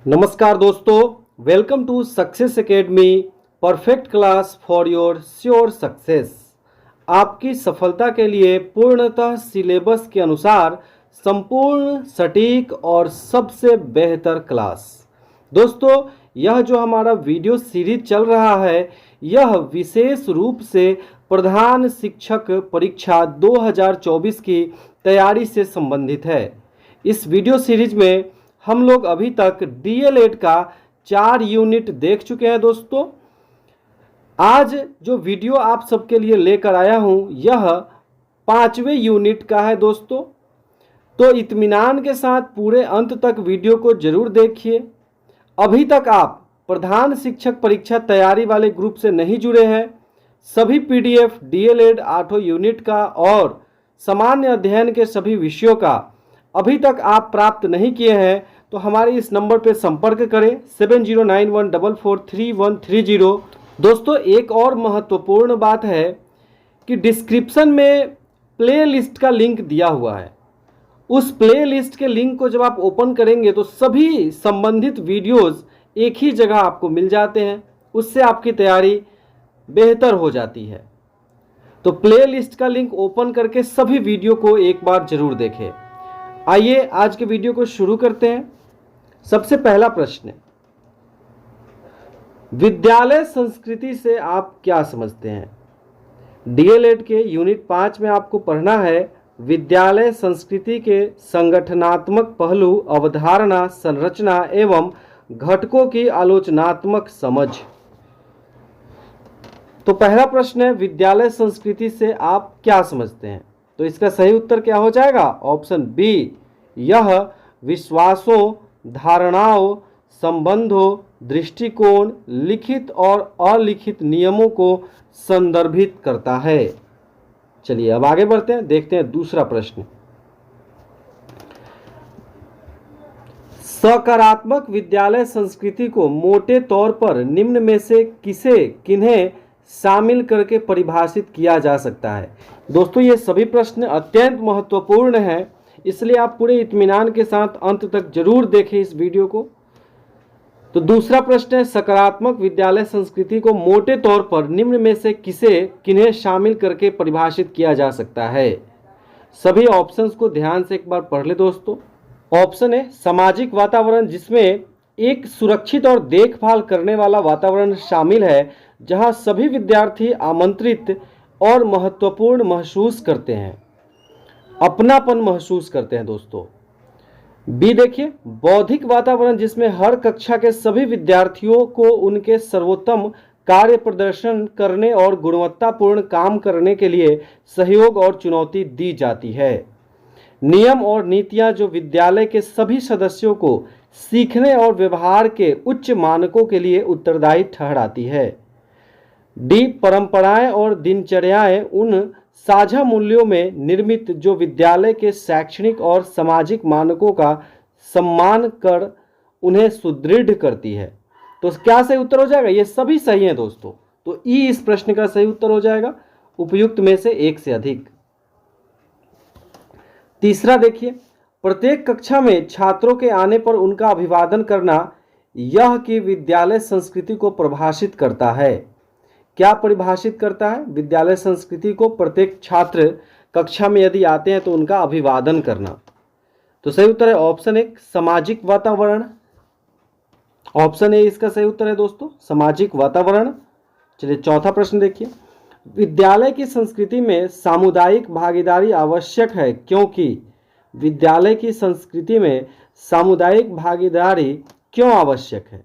नमस्कार दोस्तों, welcome to Success Academy, perfect class for your sure success. आपकी सफलता के लिए पूर्णतः सिलेबस के अनुसार संपूर्ण, सटीक और सबसे बेहतर क्लास। दोस्तों, यह जो हमारा वीडियो सीरीज चल रहा है, यह विशेष रूप से प्रधान शिक्षक परीक्षा 2024 की तैयारी से संबंधित है। इस वीडियो सीरीज में हम लोग अभी तक डीएलएड का 4 यूनिट देख चुके हैं। दोस्तों, आज जो वीडियो आप सबके लिए लेकर आया हूं, यह 5वें यूनिट का है। दोस्तों, तो इत्मीनान के साथ पूरे अंत तक वीडियो को जरूर देखिए। अभी तक आप प्रधान शिक्षक परीक्षा तैयारी वाले ग्रुप से नहीं जुड़े हैं, सभी पीडीएफ डीएलएड 8 यूनिट का और सामान्य अध्ययन के सभी विषयों का अभी तक आप प्राप्त नहीं किए हैं, तो हमारे इस नंबर पर संपर्क करें 7091443130। दोस्तों, एक और महत्वपूर्ण बात है कि डिस्क्रिप्शन में प्ले लिस्ट का लिंक दिया हुआ है। उस प्ले लिस्ट के लिंक को जब आप ओपन करेंगे तो सभी संबंधित वीडियोस एक ही जगह आपको मिल जाते हैं। उससे आपकी तैयारी बेहतर हो जाती है। तो प्ले लिस्ट का लिंक ओपन करके सभी वीडियो को एक बार जरूर देखें। आइए आज के वीडियो को शुरू करते हैं। सबसे पहला प्रश्न, विद्यालय संस्कृति से आप क्या समझते हैं? डीएलएड के यूनिट 5 में आपको पढ़ना है विद्यालय संस्कृति के संगठनात्मक पहलू, अवधारणा, संरचना एवं घटकों की आलोचनात्मक समझ। तो पहला प्रश्न है, विद्यालय संस्कृति से आप क्या समझते हैं? तो इसका सही उत्तर क्या हो जाएगा? ऑप्शन बी, यह विश्वासों, धारणाओं, संबंधों, दृष्टिकोण, लिखित और अलिखित नियमों को संदर्भित करता है। चलिए अब आगे बढ़ते हैं, देखते हैं दूसरा प्रश्न। सकारात्मक विद्यालय संस्कृति को मोटे तौर पर निम्न में से किन्हें शामिल करके परिभाषित किया जा सकता है? दोस्तों, ये सभी प्रश्न अत्यंत महत्वपूर्ण हैं, इसलिए आप पूरे इत्मीनान के साथ अंत तक जरूर देखें इस वीडियो को। तो दूसरा प्रश्न है, सकारात्मक विद्यालय संस्कृति को मोटे तौर पर निम्न में से किन्हें शामिल करके परिभाषित किया जा सकता है? सभी ऑप्शंस को ध्यान से एक बार पढ़ ले दोस्तों। ऑप्शन है सामाजिक वातावरण, जिसमें एक सुरक्षित और देखभाल करने वाला वातावरण शामिल है जहां सभी विद्यार्थी आमंत्रित और महत्वपूर्ण महसूस करते हैं, अपनापन महसूस करते हैं। दोस्तों, बी देखिए, बौद्धिक वातावरण, जिसमें हर कक्षा के सभी विद्यार्थियों को उनके सर्वोत्तम कार्य प्रदर्शन करने और गुणवत्तापूर्ण काम करने के लिए सहयोग और चुनौती दी जाती है। नियम और नीतियां जो विद्यालय के सभी सदस्यों को सीखने और व्यवहार के उच्च मानकों के लिए उत्तरदायी ठहराती है। डी, परंपराएं और दिनचर्याएं उन साझा मूल्यों में निर्मित जो विद्यालय के शैक्षणिक और सामाजिक मानकों का सम्मान कर उन्हें सुदृढ़ करती है। तो क्या सही उत्तर हो जाएगा? ये सभी सही हैं दोस्तों। तो ई इस प्रश्न का सही उत्तर हो जाएगा, उपयुक्त में से एक से अधिक। तीसरा देखिए, प्रत्येक कक्षा में छात्रों के आने पर उनका अभिवादन करना यह कि विद्यालय संस्कृति को परिभाषित करता है। क्या परिभाषित करता है? विद्यालय संस्कृति को प्रत्येक छात्र कक्षा में यदि आते हैं तो उनका अभिवादन करना। तो सही उत्तर है ऑप्शन एक, सामाजिक वातावरण। ऑप्शन ए इसका सही उत्तर है दोस्तों, सामाजिक वातावरण। चलिए चौथा प्रश्न देखिए, विद्यालय की संस्कृति में सामुदायिक भागीदारी आवश्यक है क्योंकि? विद्यालय की संस्कृति में सामुदायिक भागीदारी क्यों आवश्यक है?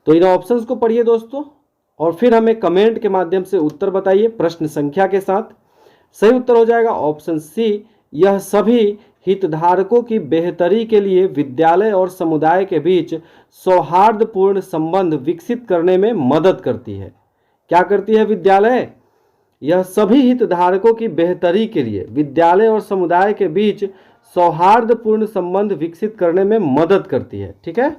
तो इन ऑप्शंस को पढ़िए दोस्तों और फिर हमें कमेंट के माध्यम से उत्तर बताइए प्रश्न संख्या के साथ। सही उत्तर हो जाएगा ऑप्शन सी, यह सभी हितधारकों की बेहतरी के लिए विद्यालय और समुदाय के बीच सौहार्दपूर्ण संबंध विकसित करने में मदद करती है। क्या करती है विद्यालय? यह सभी हितधारकों की बेहतरी के लिए विद्यालय और समुदाय के बीच सौहार्दपूर्ण संबंध विकसित करने में मदद करती है। ठीक है,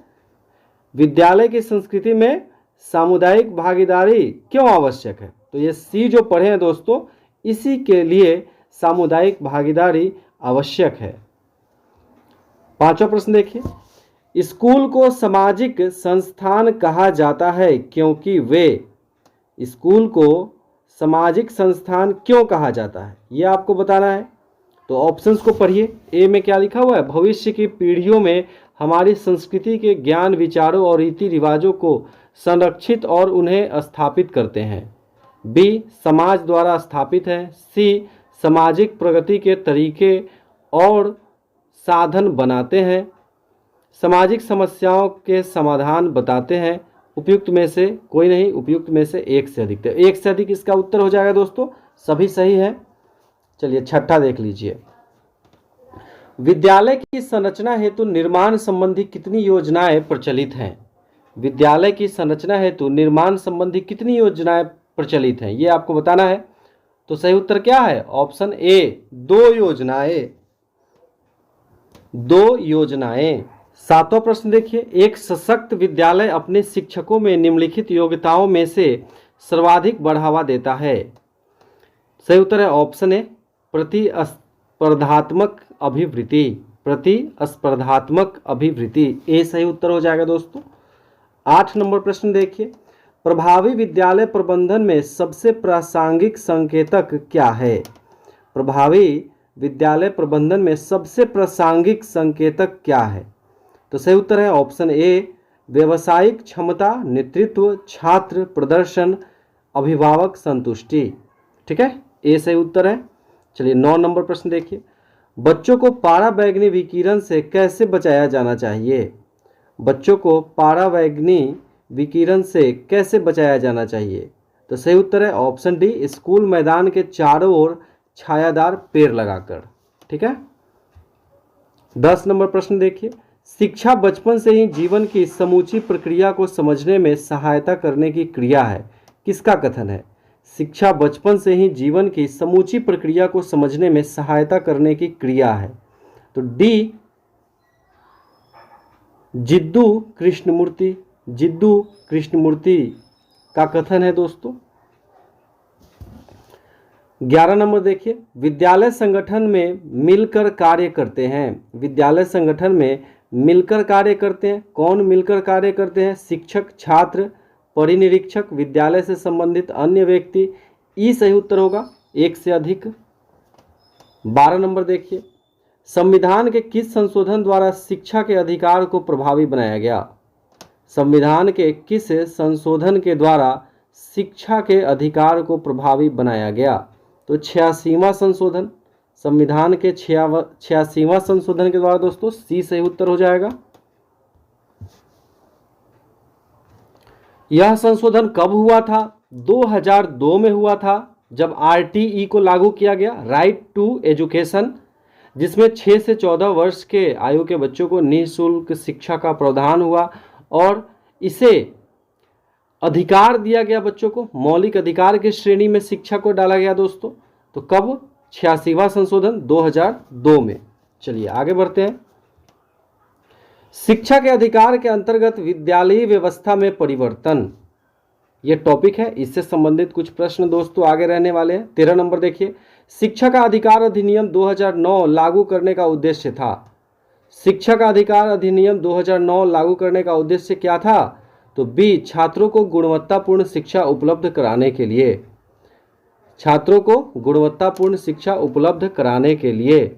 विद्यालय की संस्कृति में सामुदायिक भागीदारी क्यों आवश्यक है? तो ये सी जो पढ़े हैं दोस्तों, इसी के लिए सामुदायिक भागीदारी आवश्यक है। पांचवा प्रश्न देखिए, स्कूल को सामाजिक संस्थान कहा जाता है क्योंकि वे, स्कूल को सामाजिक संस्थान क्यों कहा जाता है ये आपको बताना है। तो ऑप्शंस को पढ़िए। ए में क्या लिखा हुआ है, भविष्य की पीढ़ियों में हमारी संस्कृति के ज्ञान, विचारों और रीति रिवाजों को संरक्षित और उन्हें स्थापित करते हैं। बी, समाज द्वारा स्थापित है। सी, सामाजिक प्रगति के तरीके और साधन बनाते हैं। सामाजिक समस्याओं के समाधान बताते हैं। उपयुक्त में से कोई नहीं, उपयुक्त में से एक से अधिक। तो एक से अधिक इसका उत्तर हो जाएगा दोस्तों, सभी सही है। चलिए छठा देख लीजिए। विद्यालय की संरचना हेतु निर्माण संबंधी कितनी योजनाएं प्रचलित हैं? विद्यालय की संरचना हेतु निर्माण संबंधी कितनी योजनाएं प्रचलित हैं ये आपको बताना है। तो सही उत्तर क्या है, ऑप्शन ए, 2 योजनाएं। 2 योजनाएं। सातवां प्रश्न देखिए। एक सशक्त विद्यालय अपने शिक्षकों में निम्नलिखित योग्यताओं में से सर्वाधिक बढ़ावा देता है। सही उत्तर है ऑप्शन ए, प्रतिस्पर्धात्मक अभिवृत्ति। प्रतिस्पर्धात्मक अभिवृत्ति, ए सही उत्तर हो जाएगा दोस्तों। 8 नंबर प्रश्न देखिए। प्रभावी विद्यालय प्रबंधन में सबसे प्रासंगिक संकेतक क्या है? प्रभावी विद्यालय प्रबंधन में सबसे प्रासंगिक संकेतक क्या है? तो सही उत्तर है ऑप्शन ए, व्यावसायिक क्षमता, नेतृत्व, छात्र प्रदर्शन, अभिभावक संतुष्टि। ठीक है, ए सही उत्तर है। चलिए 9 नंबर प्रश्न देखिए। बच्चों को पाराबैंगनी विकिरण से कैसे बचाया जाना चाहिए? बच्चों को पाराबैंगनी विकिरण से कैसे बचाया जाना चाहिए? तो सही उत्तर है ऑप्शन डी, स्कूल मैदान के चारों ओर छायादार पेड़ लगाकर। ठीक है। 10 नंबर प्रश्न देखिए। शिक्षा बचपन से ही जीवन की समूची प्रक्रिया को समझने में सहायता करने की क्रिया है, किसका कथन है? शिक्षा बचपन से ही जीवन की समूची प्रक्रिया को समझने में सहायता करने की क्रिया है। तो डी, जिद्दू कृष्णमूर्ति। जिद्दू कृष्णमूर्ति का कथन है दोस्तों। 11 नंबर देखिए। विद्यालय संगठन में मिलकर कार्य करते हैं। विद्यालय संगठन में मिलकर कार्य करते हैं। कौन मिलकर कार्य करते हैं? शिक्षक, छात्र, परिनिरीक्षक, विद्यालय से संबंधित अन्य व्यक्ति। ई सही उत्तर होगा, एक से अधिक। 12 नंबर देखिए। संविधान के किस संशोधन द्वारा शिक्षा के अधिकार को प्रभावी बनाया गया? संविधान के किस संशोधन के द्वारा शिक्षा के अधिकार को प्रभावी बनाया गया? तो 86वां संशोधन। संविधान के 86वां संशोधन के द्वारा दोस्तों, सी सही उत्तर हो जाएगा। यह संशोधन कब हुआ था? 2002 में हुआ था, जब आरटीई को लागू किया गया, राइट टू एजुकेशन, जिसमें 6 से 14 वर्ष के आयु के बच्चों को निःशुल्क शिक्षा का प्रावधान हुआ और इसे अधिकार दिया गया, बच्चों को मौलिक अधिकार की श्रेणी में शिक्षा को डाला गया दोस्तों। तो कब? 86वां संशोधन 2002 में। चलिए आगे बढ़ते हैं। शिक्षा के अधिकार के अंतर्गत विद्यालयी व्यवस्था में परिवर्तन, ये टॉपिक है, इससे संबंधित कुछ प्रश्न दोस्तों आगे रहने वाले हैं। 13 नंबर देखिए। शिक्षा का अधिकार अधिनियम 2009 लागू करने का उद्देश्य था। शिक्षा का अधिकार अधिनियम 2009 लागू करने का उद्देश्य क्या था? तो बी, छात्रों को गुणवत्तापूर्ण शिक्षा उपलब्ध कराने के लिए। छात्रों को गुणवत्तापूर्ण शिक्षा उपलब्ध कराने के लिए।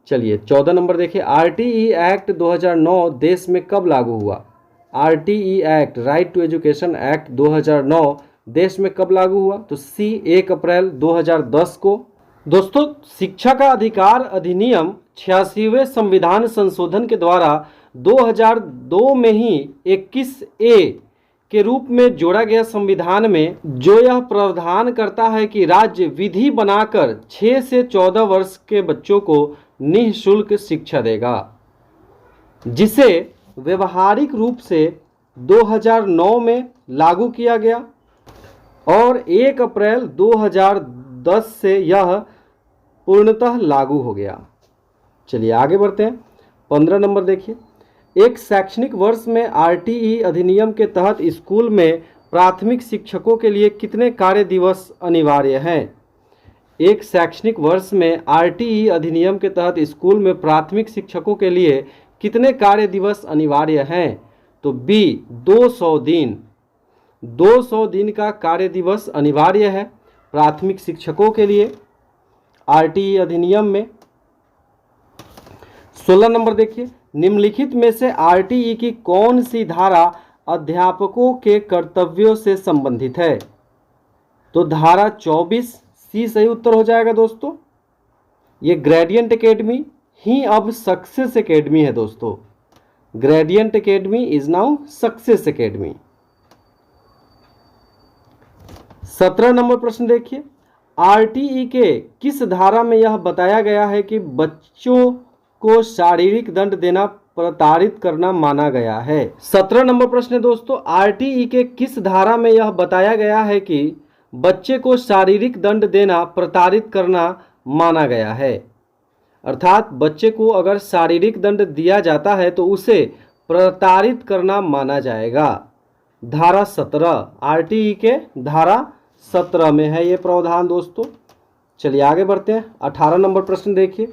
चलिए 14 नंबर देखिए। आरटीई एक्ट 2009 देश में कब लागू हुआ? RTE act, right to education act 2009 देश में कब लागू हुआ? तो सी, 1 अप्रैल 2010 को। दोस्तों, शिक्षा का अधिकार अधिनियम 86वें संविधान संशोधन के द्वारा 2002 में ही 21A के रूप में जोड़ा गया संविधान में, जो यह प्रावधान करता है कि राज्य विधि बनाकर 6 से 14 वर्ष के बच्चों को निःशुल्क शिक्षा देगा, जिसे व्यवहारिक रूप से 2009 में लागू किया गया और 1 अप्रैल 2010 से यह पूर्णतः लागू हो गया। चलिए आगे बढ़ते हैं। 15 नंबर देखिए। एक शैक्षणिक वर्ष में आरटीई अधिनियम के तहत स्कूल में प्राथमिक शिक्षकों के लिए कितने कार्य दिवस अनिवार्य हैं? एक शैक्षणिक वर्ष में आरटीई अधिनियम के तहत स्कूल में प्राथमिक शिक्षकों के लिए कितने कार्य दिवस अनिवार्य हैं? तो बी 200 दिन। 200 दिन का कार्य दिवस अनिवार्य है प्राथमिक शिक्षकों के लिए आरटीई अधिनियम में। 16 नंबर देखिए, निम्नलिखित में से आरटीई की कौन सी धारा अध्यापकों के कर्तव्यों से संबंधित है? तो धारा 24 सी सही उत्तर हो जाएगा दोस्तों। ये ग्रेडियंट एकेडमी ही अब सक्सेस एकेडमी है दोस्तों। Gradient academy is now success academy. 17 number प्रश्न देखिए, आरटीई के किस धारा में यह बताया गया है कि बच्चों को शारीरिक दंड देना प्रताड़ित करना माना गया है? 17 नंबर प्रश्न है दोस्तों, आरटीई के किस धारा में यह बताया गया है कि बच्चे को शारीरिक दंड देना प्रताड़ित करना माना गया है? अर्थात बच्चे को अगर शारीरिक दंड दिया जाता है तो उसे प्रताड़ित करना माना जाएगा। धारा 17 आरटीई के धारा 17 में है ये प्रावधान दोस्तों। चलिए आगे बढ़ते हैं। 18 नंबर प्रश्न देखिए,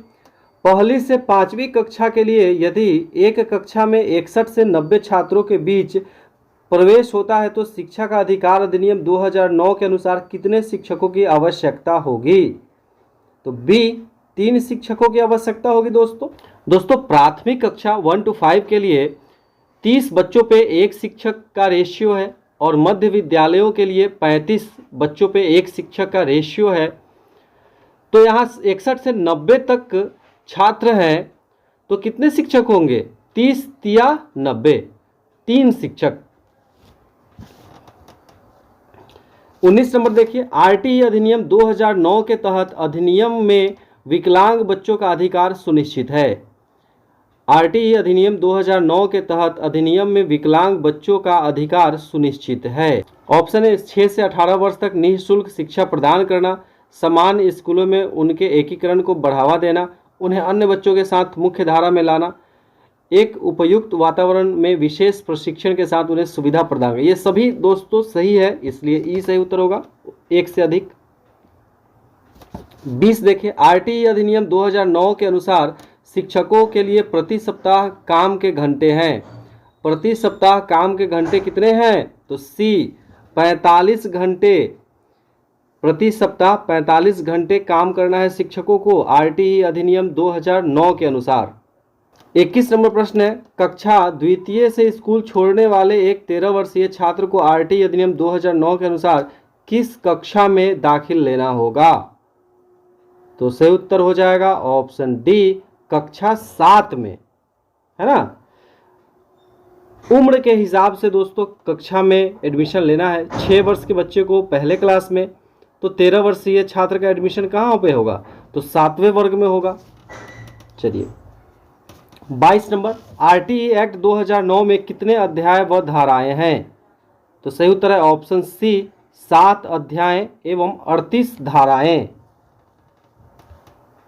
पहली से 5वीं कक्षा के लिए यदि एक कक्षा में 61 से 90 छात्रों के बीच प्रवेश होता है तो शिक्षा का अधिकार अधिनियम 2009 के अनुसार कितने शिक्षकों की आवश्यकता होगी? तो बी 3 शिक्षकों की आवश्यकता होगी दोस्तों प्राथमिक कक्षा 1 to 5 के लिए 30 बच्चों पे 1 शिक्षक का रेशियो है और मध्य विद्यालयों के लिए 35 बच्चों पे 1 शिक्षक का रेशियो है। तो यहाँ 61 से 90 तक छात्र हैं तो कितने शिक्षक होंगे? 30 या 90, 3 शिक्षक। 19 नंबर देखिए, आरटीई अधिनियम 2009 के तहत अधिनियम में विकलांग बच्चों का अधिकार सुनिश्चित है। आरटीई अधिनियम 2009 के तहत अधिनियम में विकलांग बच्चों का अधिकार सुनिश्चित है। ऑप्शन है 6 से 18 वर्ष तक निःशुल्क शिक्षा प्रदान करना, समान स्कूलों में उनके एकीकरण को बढ़ावा देना, उन्हें अन्य बच्चों के साथ मुख्य धारा में लाना, एक उपयुक्त वातावरण में विशेष प्रशिक्षण के साथ उन्हें सुविधा प्रदान करना। ये सभी दोस्तों सही है, इसलिए ई सही उत्तर होगा, एक से अधिक। 20 देखिए, आरटीई अधिनियम 2009 के अनुसार शिक्षकों के लिए प्रति सप्ताह काम के घंटे हैं। प्रति सप्ताह काम के घंटे कितने हैं? तो सी 45 घंटे। प्रति सप्ताह 45 घंटे काम करना है शिक्षकों को आरटीई अधिनियम 2009 के अनुसार। 21 नंबर प्रश्न है, कक्षा द्वितीय से स्कूल छोड़ने वाले एक 13 वर्षीय छात्र को आरटीई अधिनियम 2009 के अनुसार किस कक्षा में दाखिल लेना होगा? तो सही उत्तर हो जाएगा ऑप्शन डी, कक्षा 7 में, है ना। उम्र के हिसाब से दोस्तों कक्षा में एडमिशन लेना है। 6 वर्ष के बच्चे को पहले क्लास में, तो 13 वर्षीय छात्र का एडमिशन कहाँ पे होगा? तो 7वें वर्ग में होगा। चलिए 22 नंबर, आरटीई एक्ट 2009 में कितने अध्याय व धाराएं हैं? तो सही उत्तर है ऑप्शन सी 7 अध्याय एवं 38 धाराएं।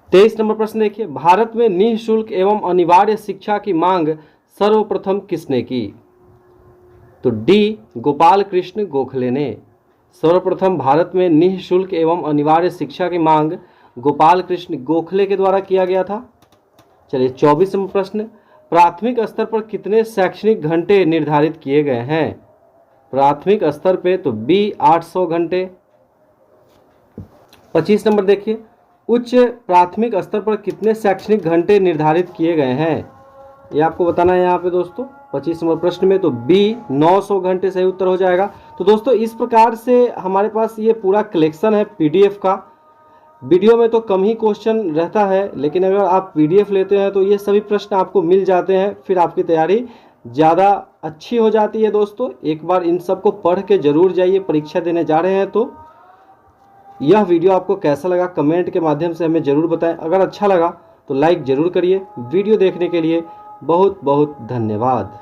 23 नंबर प्रश्न देखिए, भारत में निःशुल्क एवं अनिवार्य शिक्षा की मांग सर्वप्रथम किसने की? तो डी गोपाल कृष्ण गोखले ने। सर्वप्रथम भारत में निःशुल्क एवं अनिवार्य शिक्षा की मांग गोपाल कृष्ण गोखले के द्वारा किया गया था। चलिए 24 नंबर प्रश्न, प्राथमिक स्तर पर कितने शैक्षणिक घंटे निर्धारित किए गए हैं? प्राथमिक स्तर पे तो बी 800 घंटे। 25 नंबर देखिए, उच्च प्राथमिक स्तर पर कितने शैक्षणिक घंटे निर्धारित किए गए हैं? ये आपको बताना है यहाँ पे दोस्तों 25 नंबर प्रश्न में, तो बी 900 घंटे सही उत्तर हो जाएगा। तो दोस्तों इस प्रकार से हमारे पास ये पूरा कलेक्शन है पीडीएफ का। वीडियो में तो कम ही क्वेश्चन रहता है, लेकिन अगर आप पीडीएफ लेते हैं तो ये सभी प्रश्न आपको मिल जाते हैं, फिर आपकी तैयारी ज़्यादा अच्छी हो जाती है दोस्तों। एक बार इन सब को पढ़ के ज़रूर जाइए, परीक्षा देने जा रहे हैं तो। यह वीडियो आपको कैसा लगा कमेंट के माध्यम से हमें ज़रूर बताएं। अगर अच्छा लगा तो लाइक ज़रूर करिए। वीडियो देखने के लिए बहुत बहुत धन्यवाद।